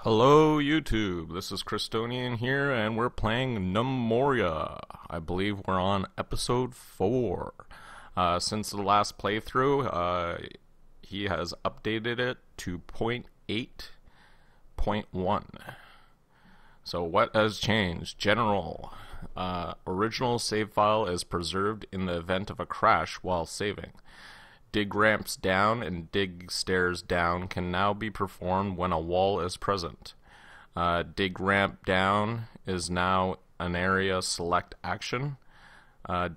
Hello YouTube, this is Christonian here and we're playing Gnomoria. I believe we're on episode 4. Since the last playthrough, he has updated it to 0.8.1. So what has changed? General. Original save file is preserved in the event of a crash while saving. Dig ramps down and dig stairs down can now be performed when a wall is present. Dig ramp down is now an area select action.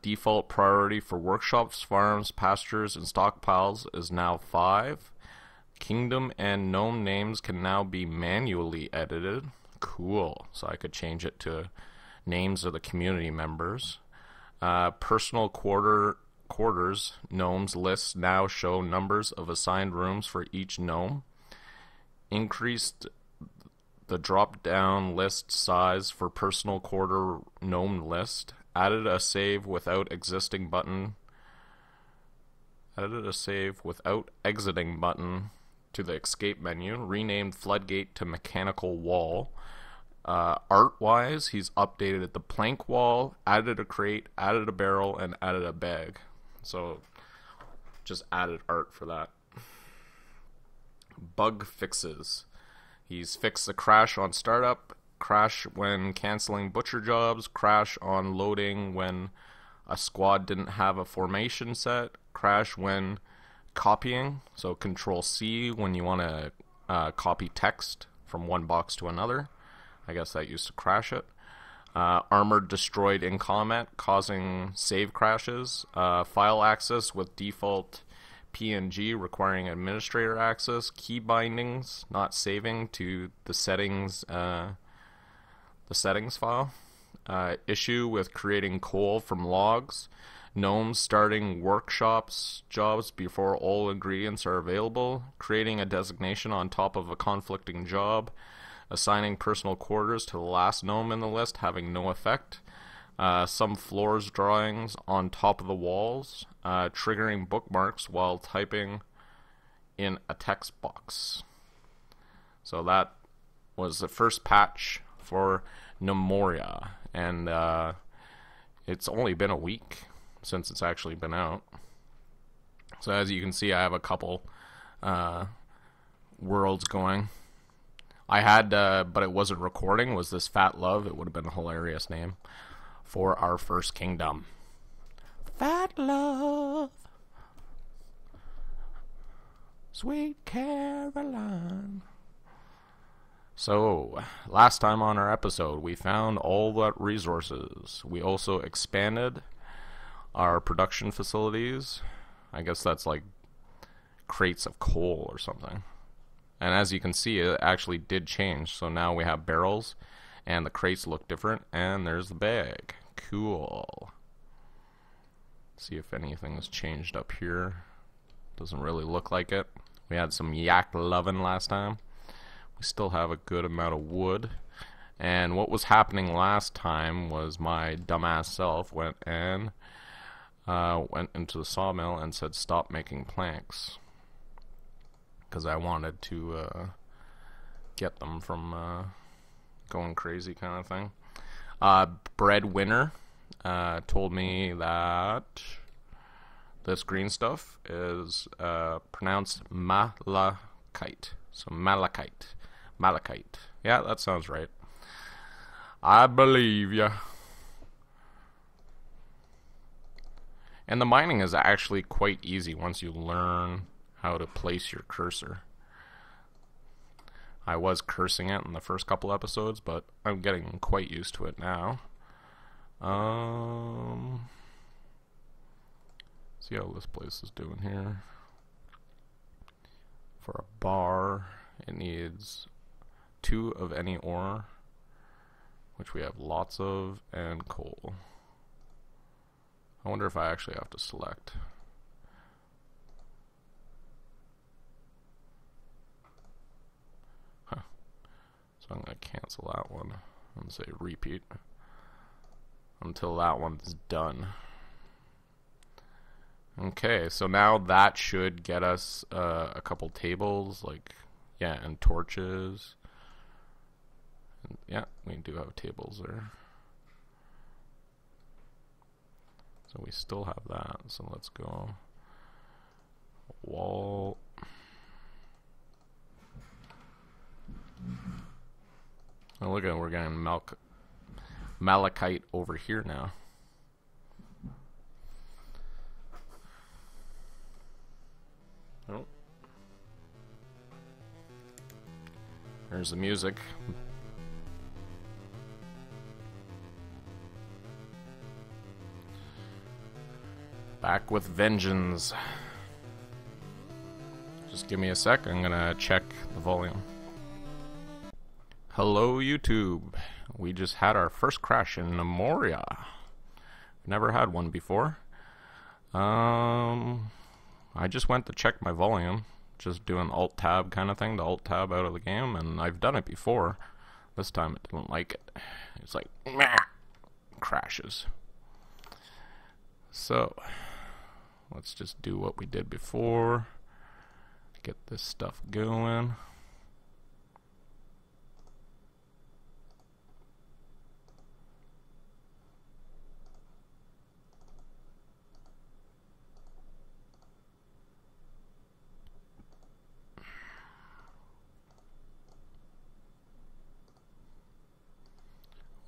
Default priority for workshops, farms, pastures, and stockpiles is now 5. Kingdom and gnome names can now be manually edited. Cool. So I could change it to names of the community members. Personal quarters gnomes lists now show numbers of assigned rooms for each gnome. Increased the drop down list size for personal quarter gnome list. Added a save without exiting button to the escape menu. Renamed floodgate to mechanical wall. Art wise, he's updated the plank wall, added a crate, added a barrel, and added a bag. So, just added art for that. Bug fixes. He's fixed the crash on startup, crash when canceling butcher jobs, crash on loading when a squad didn't have a formation set, crash when copying, so Control C when you want to copy text from one box to another. I guess that used to crash it. Armor destroyed in combat, causing save crashes. File access with default PNG requiring administrator access. Key bindings not saving to the settings file. Issue with creating coal from logs. Gnomes starting workshops jobs before all ingredients are available. Creating a designation on top of a conflicting job. Assigning personal quarters to the last gnome in the list having no effect. Some floors drawings on top of the walls. Triggering bookmarks while typing in a text box. So that was the first patch for Gnomoria. And it's only been a week since it's actually been out. So as you can see, I have a couple worlds going. I had, but it wasn't recording, was this Fat Love. It would have been a hilarious name for our first kingdom. Fat Love. Sweet Caroline. So, last time on our episode, we found all the resources. We also expanded our production facilities. I guess that's like crates of coal or something. And as you can see, it actually did change. So now we have barrels, and the crates look different, and there's the bag. Cool. See if anything has changed up here. Doesn't really look like it. We had some yak lovin' last time. We still have a good amount of wood. And what was happening last time was my dumbass self went into the sawmill and said stop making planks. Because I wanted to get them from going crazy kind of thing. Breadwinner told me that this green stuff is pronounced malachite. So malachite. Malachite. Yeah, that sounds right. I believe ya. And the mining is actually quite easy once you learn how to place your cursor. I was cursing it in the first couple episodes, but I'm getting quite used to it now. See how this place is doing here. For a bar, it needs 2 of any ore, which we have lots of, and coal. I wonder if I actually have to select. So I'm going to cancel that one and say repeat until that one's done. Okay, so now that should get us a couple tables, like, yeah, and torches. And yeah, we do have tables there. So we still have that. So let's go wall. Oh, look at it, we're getting malachite over here now. Oh. There's the music. Back with vengeance. Just give me a sec, I'm gonna check the volume. Hello YouTube. We just had our first crash in Gnomoria. Never had one before. I just went to check my volume. Just do an alt-tab kind of thing, the alt-tab out of the game, and I've done it before. This time it didn't like it. It's like, meh, crashes. So, let's just do what we did before. Get this stuff going.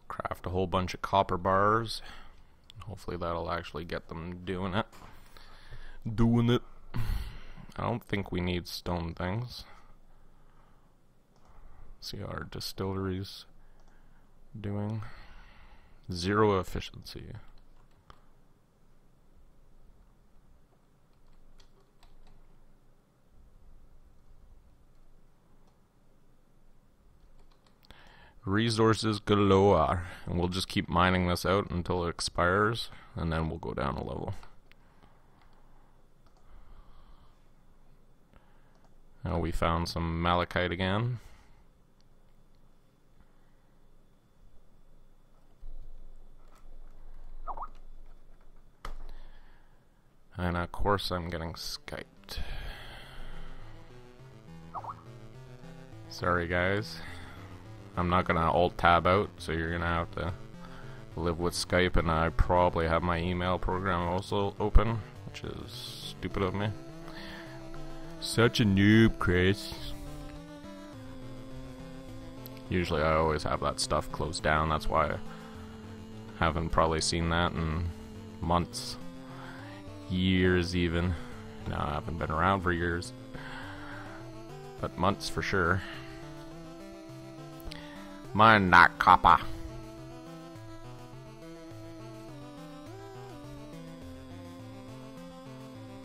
Craft a whole bunch of copper bars. Hopefully that'll actually get them doing it. I don't think we need stone things. See how our distillery's doing. 0 efficiency. Resources galore, and we'll just keep mining this out until it expires, and then we'll go down a level. Now we found some malachite again. And of course I'm getting Skyped. Sorry guys. I'm not gonna alt-tab out, so you're gonna have to live with Skype, and I probably have my email program also open, which is stupid of me. Such a noob, Chris. Usually I always have that stuff closed down, that's why I haven't probably seen that in months. Years even. No, I haven't been around for years. But months for sure. Mine that copper.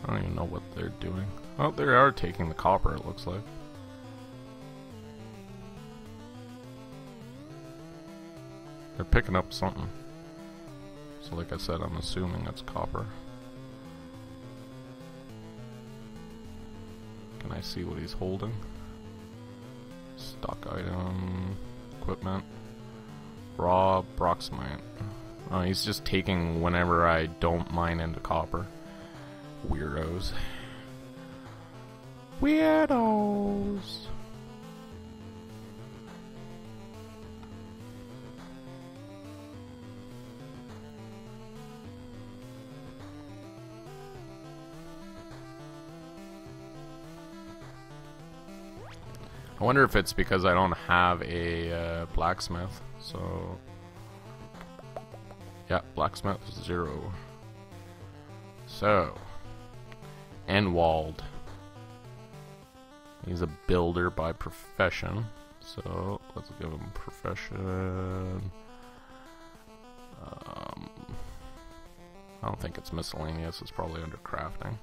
I don't even know what they're doing. Oh, they are taking the copper, it looks like. They're picking up something. So like I said, I'm assuming it's copper. Can I see what he's holding? Stock item, equipment, raw broxmite. Oh, he's just taking whenever I don't mine into copper. Weirdos. Weirdos. I wonder if it's because I don't have a blacksmith. So, yeah, blacksmith 0. So, Enwald. He's a builder by profession. So, let's give him profession. I don't think it's miscellaneous. It's probably under crafting.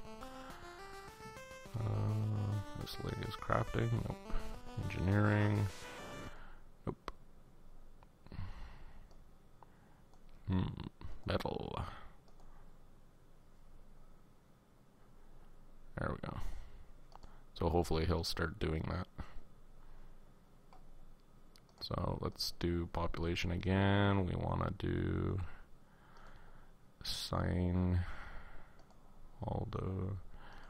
Miscellaneous crafting. Nope. Engineering. Nope. Metal. There we go. So hopefully he'll start doing that. So let's do population again. We want to do assign all the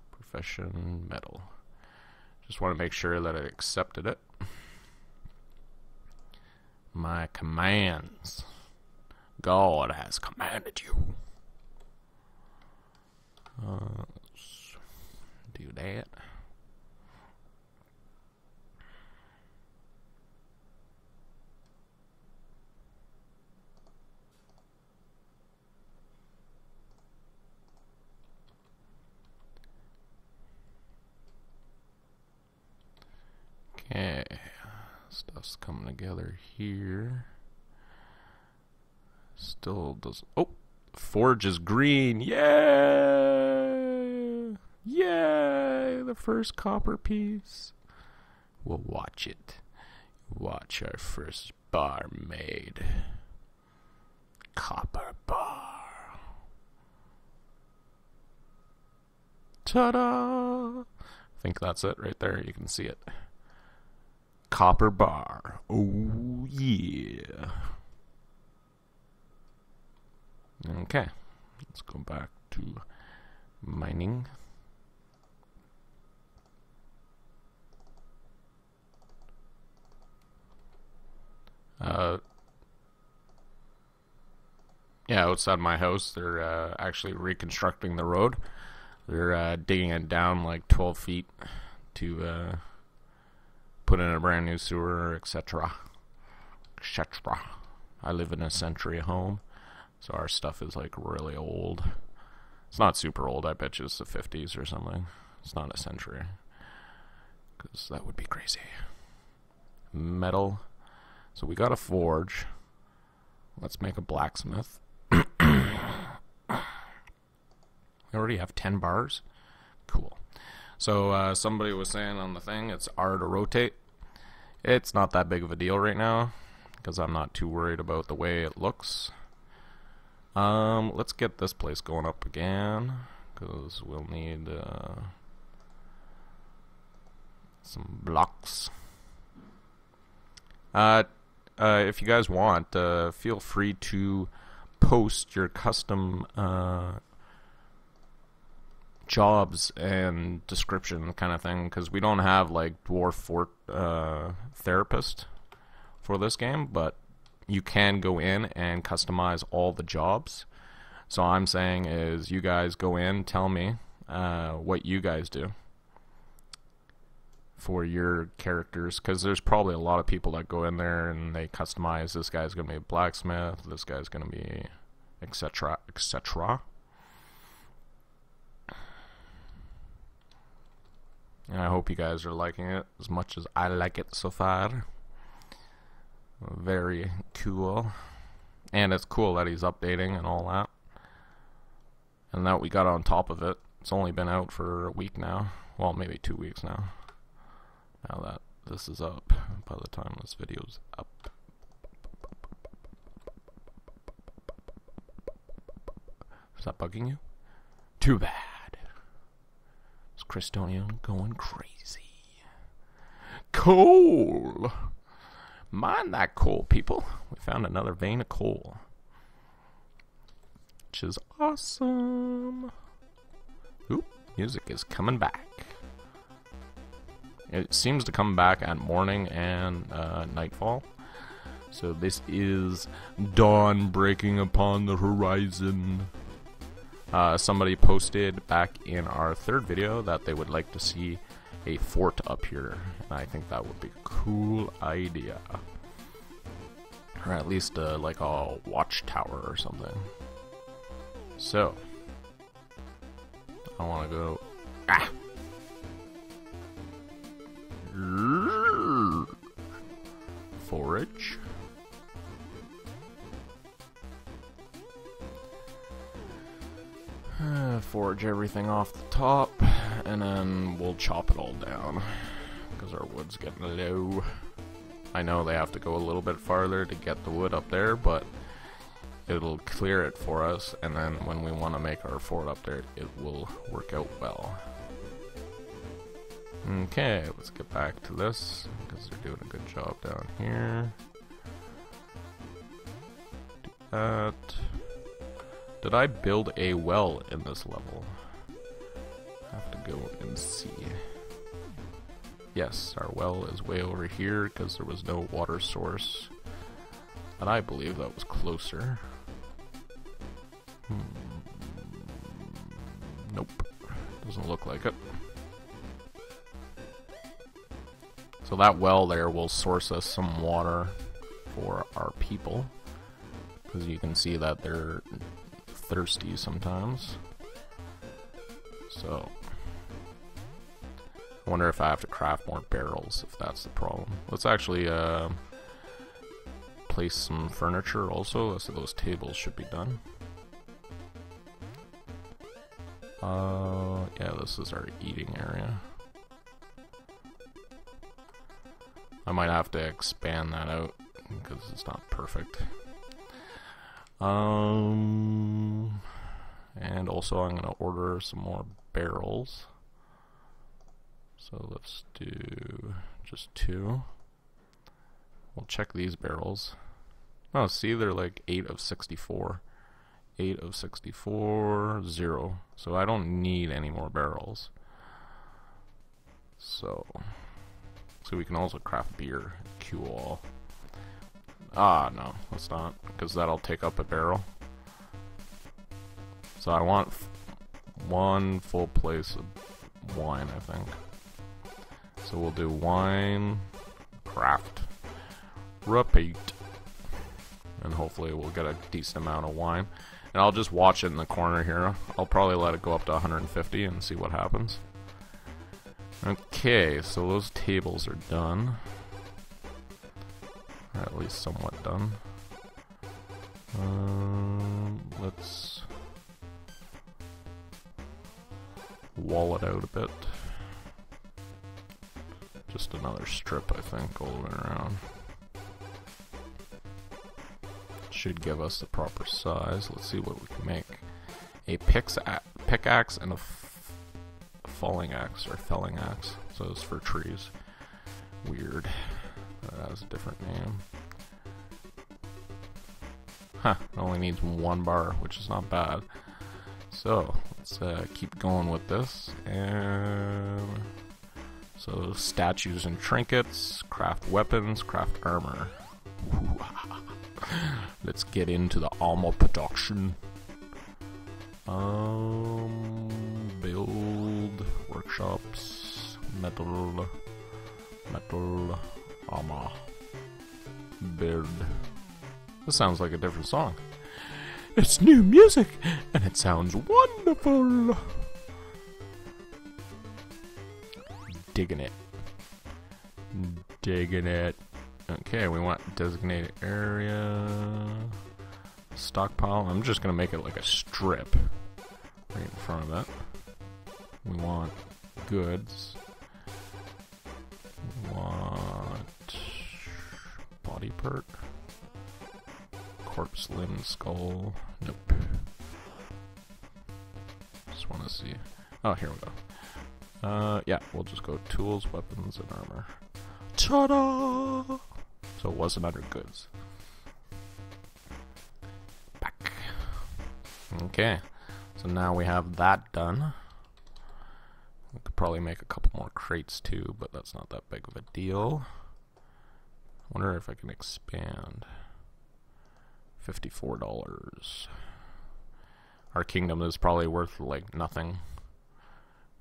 profession metal. Just want to make sure that it accepted it. my commands. God has commanded you. Let's do that. Okay, stuff's coming together here. Still does. Oh, forge is green. Yay! Yay! The first copper piece. We'll watch it. Watch our first bar made. Copper bar. Ta-da! I think that's it right there. You can see it. Copper bar. Oh, yeah. Okay. Let's go back to mining. Yeah, outside my house, they're actually reconstructing the road. They're digging it down like 12 feet to put in a brand new sewer, etc. etc. I live in a century home, so our stuff is like really old. It's not super old, I bet you it's the 50s or something. It's not a century, because that would be crazy. Metal. So we got a forge. Let's make a blacksmith. We already have 10 bars. Cool. So somebody was saying on the thing it's R to rotate. It's not that big of a deal right now because I'm not too worried about the way it looks. Let's get this place going up again because we'll need some blocks. If you guys want, feel free to post your custom jobs and description kind of thing, because we don't have like dwarf fort therapist for this game, but you can go in and customize all the jobs. So I'm saying is you guys go in, tell me what you guys do for your characters, because there's probably a lot of people that go in there and they customize, this guy's going to be a blacksmith, this guy's going to be etc, etc. And I hope you guys are liking it as much as I like it so far. Very cool. And it's cool that he's updating and all that. And that we got on top of it. It's only been out for a week now. Well, maybe 2 weeks now. Now that this is up, by the time this video's up. Is that bugging you? Too bad. It's Crystonian going crazy. Coal! Mine that coal, people. We found another vein of coal. Which is awesome. Oop, music is coming back. It seems to come back at morning and nightfall. So this is dawn breaking upon the horizon. Somebody posted back in our third video that they would like to see a fort up here. And I think that would be a cool idea. Or at least like a watchtower or something. So, I want to go... Ah! Forage. Forage everything off the top, and then we'll chop it all down, because our wood's getting low. I know they have to go a little bit farther to get the wood up there, but it'll clear it for us, and then when we want to make our fort up there, it will work out well. Okay, let's get back to this, because they're doing a good job down here. Do that. Did I build a well in this level? I have to go and see. Yes, our well is way over here, because there was no water source But I believe that was closer. Nope. Doesn't look like it. So that well there will source us some water for our people. Because you can see that they're thirsty sometimes. So I wonder if I have to craft more barrels, if that's the problem. Let's actually place some furniture also, so those tables should be done. Yeah, this is our eating area. I might have to expand that out because it's not perfect. And also I'm gonna order some more barrels. So let's do just 2. We'll check these barrels. Oh, see, they're like 8 of 64. 8 of 64, 0. So I don't need any more barrels. So we can also craft beer. Cool. Ah, no, let's not, because that'll take up a barrel. So I want 1 full place of wine, I think. So we'll do wine, craft, repeat, and hopefully we'll get a decent amount of wine. And I'll just watch it in the corner here. I'll probably let it go up to 150 and see what happens. Okay, so those tables are done. Or at least somewhat done. Let's wall it out a bit. Just another strip, I think, all the way around. Should give us the proper size. Let's see what we can make. A pickaxe and a falling axe, or felling axe. So it's for trees. Weird. That has a different name. Huh, it only needs 1 bar, which is not bad. So, let's keep going with this. And so, statues and trinkets, craft weapons, craft armor. Let's get into the armor production. Build workshops, metal, armor, build. This sounds like a different song. It's new music, and it sounds wonderful. Digging it. Digging it. Okay, we want designated area. Stockpile. I'm just gonna make it like a strip right in front of it. We want goods. We want body part. Corpse, limb, skull. Nope. Just want to see. Oh, here we go. Yeah, we'll just go tools, weapons, and armor. Ta-da! So it wasn't under goods. Back. Okay. So now we have that done. We could probably make a couple more crates too, but that's not that big of a deal. Wonder if I can expand. $54. Our kingdom is probably worth like nothing.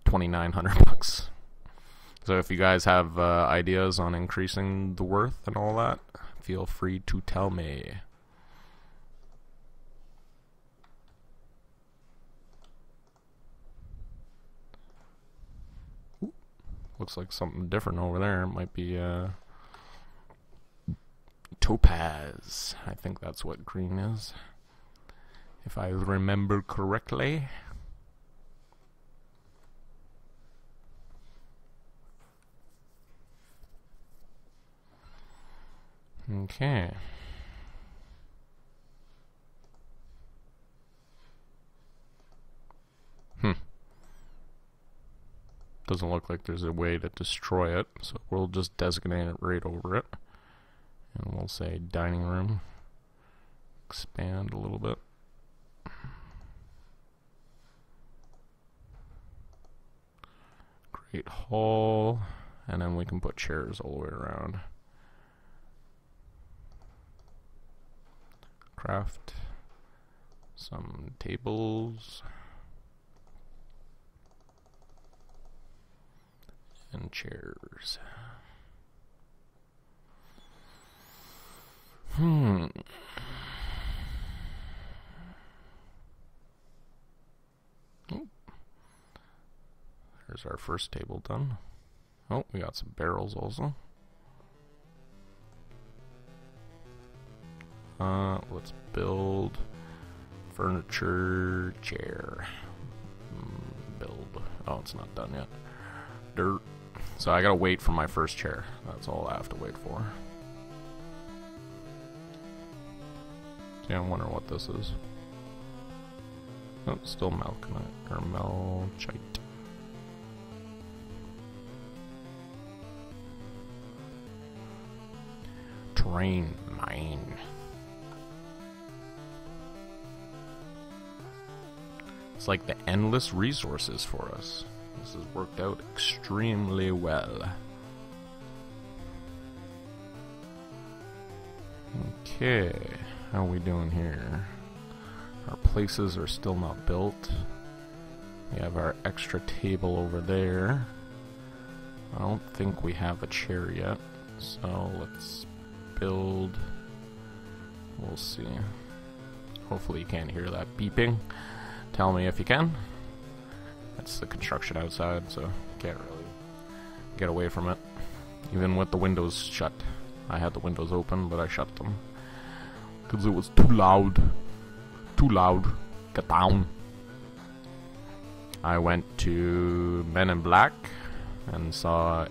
2,900 bucks. So if you guys have ideas on increasing the worth and all that, feel free to tell me. Ooh, looks like something different over there. It might be topaz. I think that's what green is, if I remember correctly. Okay. Doesn't look like there's a way to destroy it, so we'll just designate it right over it. And we'll say dining room. Expand a little bit. Great hall. And then we can put chairs all the way around. Craft some tables and chairs. Oh, there's our first table done. Oh, we got some barrels also. Let's build furniture chair. Build. Oh, it's not done yet. Dirt. So I gotta wait for my first chair. That's all I have to wait for. See, I wonder what this is. Oh, still malachite or malachite. Terrain mine. It's like the endless resources for us. This has worked out extremely well. Okay, how are we doing here? Our places are still not built. We have our extra table over there. I don't think we have a chair yet, so let's build. We'll see. Hopefully you can't hear that beeping. Tell me if you can. That's the construction outside, so can't really get away from it. Even with the windows shut. I had the windows open, but I shut them because it was too loud. Too loud. Get down. I went to Men in Black and saw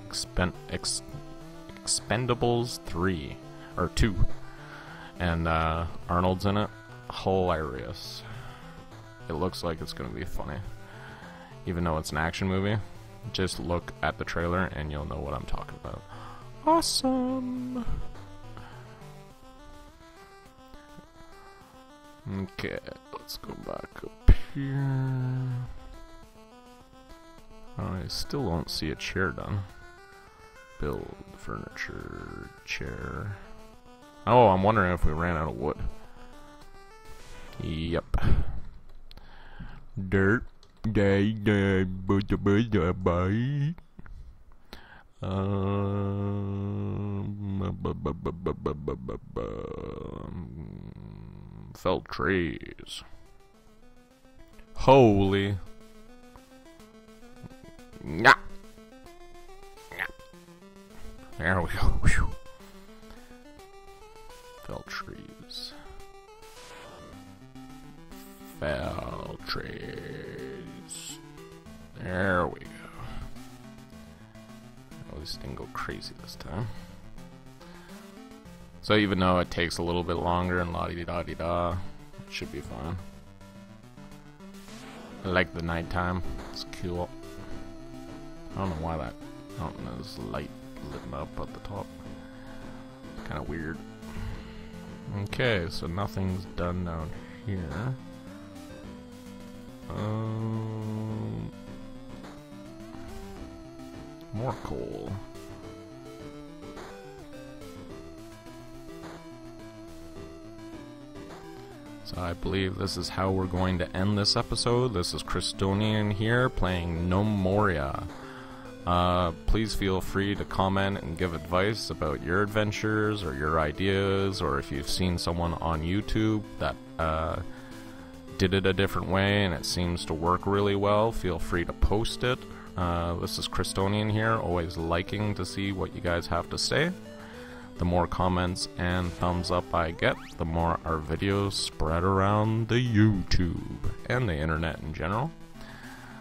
Expendables 3 or 2, and Arnold's in it. Hilarious. It looks like it's gonna be funny, even though it's an action movie. Just look at the trailer and you'll know what I'm talking about. Awesome. Okay, let's go back up here. I still don't see a chair done. Build furniture chair. Oh, I'm wondering if we ran out of wood. Yep. Dirt. Felled trees. Holy. Nah. There we go. Whew. Felled trees. Felled trees. There we go. At least didn't go crazy this time. So even though it takes a little bit longer and la-di-da-di-da, it should be fine. I like the nighttime. It's cool. I don't know why that mountain is light lit up at the top. It's kind of weird. Okay, so nothing's done down here. More coal. So I believe this is how we're going to end this episode. This is Christonian here playing Gnomoria. Please feel free to comment and give advice about your adventures or your ideas, or if you've seen someone on YouTube that did it a different way and it seems to work really well, feel free to post it. This is Christonian here, always liking to see what you guys have to say. The more comments and thumbs up I get, the more our videos spread around the YouTube and the internet in general.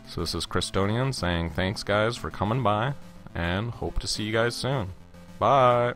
So this is Christonian saying thanks guys for coming by, and hope to see you guys soon. Bye!